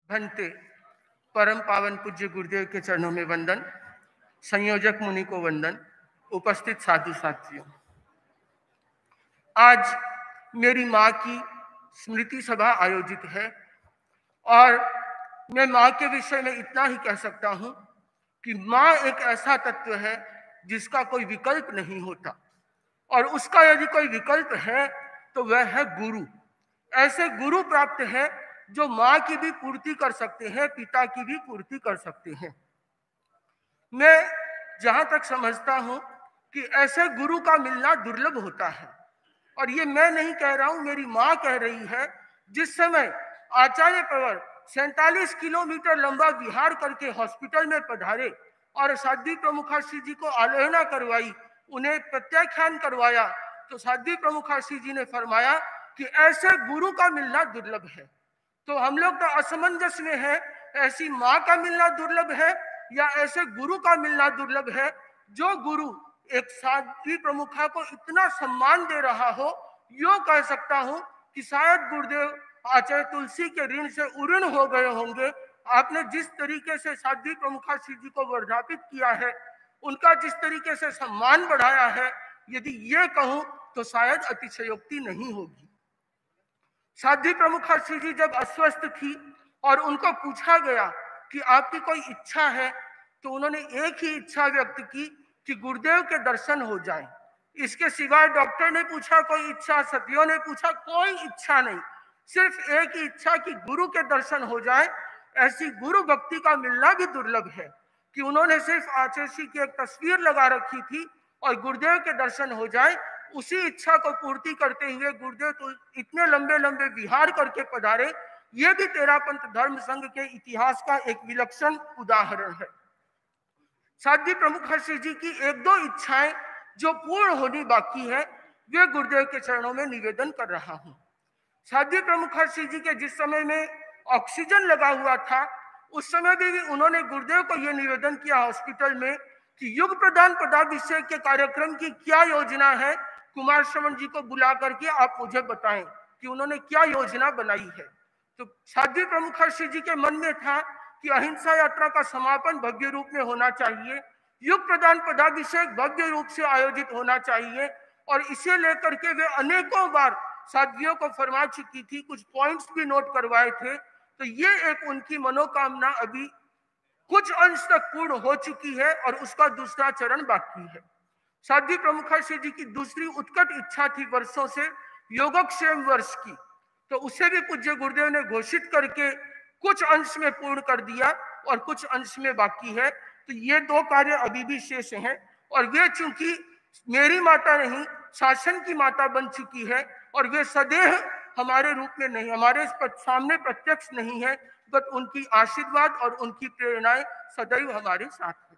भंते परम पावन पूज्य गुरुदेव के चरणों में वंदन। संयोजक मुनि को वंदन। उपस्थित साधु साथियों, आज मेरी माँ की स्मृति सभा आयोजित है और मैं माँ के विषय में इतना ही कह सकता हूँ कि माँ एक ऐसा तत्व है जिसका कोई विकल्प नहीं होता, और उसका यदि कोई विकल्प है तो वह है गुरु। ऐसे गुरु प्राप्त है जो माँ की भी पूर्ति कर सकते हैं, पिता की भी पूर्ति कर सकते हैं। मैं जहां तक समझता हूं कि ऐसे गुरु का मिलना दुर्लभ होता है, और ये मैं नहीं कह रहा हूं, मेरी माँ कह रही है। जिस समय आचार्य प्रवर 47 किलोमीटर लंबा विहार करके हॉस्पिटल में पधारे और साध्वी प्रमुखाश्री जी को आलोचना करवाई, उन्हें प्रत्याख्यान करवाया, तो साध्वी प्रमुखाश्री जी ने फरमाया कि ऐसे गुरु का मिलना दुर्लभ है। तो हम लोग तो असमंजस में है, ऐसी माँ का मिलना दुर्लभ है या ऐसे गुरु का मिलना दुर्लभ है जो गुरु एक साध्वी प्रमुखा को इतना सम्मान दे रहा हो। यो कह सकता हूं कि शायद गुरुदेव आचार्य तुलसी के ऋण से उऋण हो गए होंगे। आपने जिस तरीके से साध्वी प्रमुखा श्री जी को वर्धापित किया है, उनका जिस तरीके से सम्मान बढ़ाया है, यदि ये कहूं तो शायद अतिशयोक्ति नहीं होगी। साध्वी प्रमुखा श्री जी जब अस्वस्थ थी और उनको पूछा गया कि आपकी कोई इच्छा है, तो उन्होंने एक ही इच्छा व्यक्त की कि गुरुदेव के दर्शन हो जाएं। इसके सिवाय डॉक्टर ने पूछा कोई इच्छा, सतियों ने पूछा, कोई इच्छा नहीं, सिर्फ एक ही इच्छा कि गुरु के दर्शन हो जाए। ऐसी गुरु भक्ति का मिलना भी दुर्लभ है कि उन्होंने सिर्फ आचार्य श्री की एक तस्वीर लगा रखी थी और गुरुदेव के दर्शन हो जाए। उसी इच्छा को पूर्ति करते हुए गुरुदेव तो इतने लंबे लंबे विहार करके पधारे। ये भी तेरापंथ धर्म संघ के इतिहास का एक विलक्षण उदाहरण है। साध्वी प्रमुखाश्री जी की एक दो इच्छाएं जो पूर्ण होनी बाकी है, वे गुरुदेव के चरणों में निवेदन कर रहा हूं। साध्वी प्रमुखाश्री जी के जिस समय में ऑक्सीजन लगा हुआ था, उस समय भी उन्होंने गुरुदेव को यह निवेदन किया हॉस्पिटल में कि युग प्रदान पदाभिषेक के कार्यक्रम की क्या योजना है, कुमार श्रवण जी को बुला करके आप मुझे बताएं कि उन्होंने क्या योजना बनाई है। तो साध्वी प्रमुखाश्री जी के मन में था कि अहिंसा यात्रा का समापन भव्य रूप में होना चाहिए, युग प्रदान पदाभिषेक भव्य रूप से आयोजित होना चाहिए, और इसे लेकर के वे अनेकों बार साथियों को फरमा चुकी थी, कुछ पॉइंट्स भी नोट करवाए थे। तो ये एक उनकी मनोकामना अभी कुछ अंश तक पूर्ण हो चुकी है और उसका दूसरा चरण बाकी है। साध्वी प्रमुखाश्री जी की दूसरी उत्कट इच्छा थी वर्षों से योगक्षेम वर्ष की, तो उसे भी पूज्य गुरुदेव ने घोषित करके कुछ अंश में पूर्ण कर दिया और कुछ अंश में बाकी है। तो ये दो कार्य अभी भी शेष हैं, और वे चूंकि मेरी माता नहीं, शासन की माता बन चुकी है, और वे सदैव हमारे रूप में नहीं, हमारे सामने प्रत्यक्ष नहीं है, बट उनकी आशीर्वाद और उनकी प्रेरणाएं सदैव हमारे साथ है।